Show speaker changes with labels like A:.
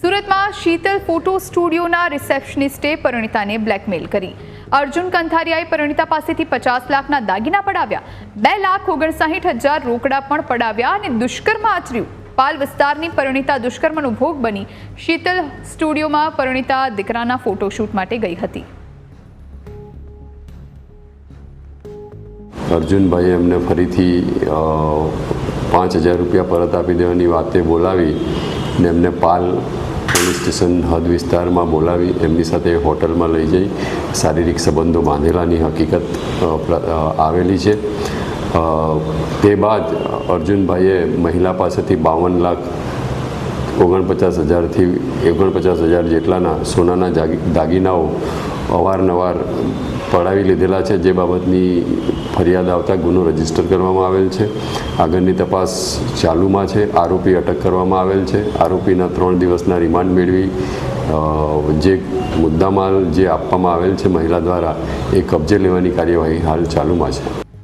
A: સુરતમાં Sheetal photo સ્ટુડિયોના રિસેપ્શનિસ્ટે પરિણીતાને blackmail કરી. અર્જુન કંથારિયાએ પરિણીતા પાસેથી 50 લાખના દાગીના પડાવ્યા, 2,59,000 રોકડા પણ પડાવ્યા અને દુષ્કર્મ આચર્યું. પાલ વિસ્તારની પરિણીતા દુષ્કર્મનો ભોગ બની શીતલ સ્ટુડિયોમાં પરિણીતા દીકરાના ફોટોશૂટ માટે ગઈ હતી.
B: અર્જુનભાઈએ એમને ફરીથી 5,000 રૂપિયા પરત આપી દેવાની વાતે બોલાવી ને એમને પાલ પોલીસ સ્ટેશન હદ વિસ્તારમાં બોલાવી એમની સાથે હોટલમાં લઈ જઈ શારીરિક સંબંધો બાંધેલાની હકીકત આવેલી છે. તે બાદ અર્જુનભાઈએ મહિલા પાસેથી 52,49,000 જેટલાના સોનાના દાગીનાઓ અવારનવાર પડાવી લીધેલા છે, જે બાબતની ફરિયાદ આવતા ગુનો રજીસ્ટર કરવામાં આવેલ છે. આગળની તપાસ ચાલુમાં છે. આરોપી અટક કરવામાં આવેલ છે. આરોપીના 3 દિવસના રિમાન્ડ મેળવી જે મુદ્દામાલ જે આપવામાં આવેલ છે મહિલા દ્વારા એ કબજે લેવાની કાર્યવાહી હાલ ચાલુમાં છે.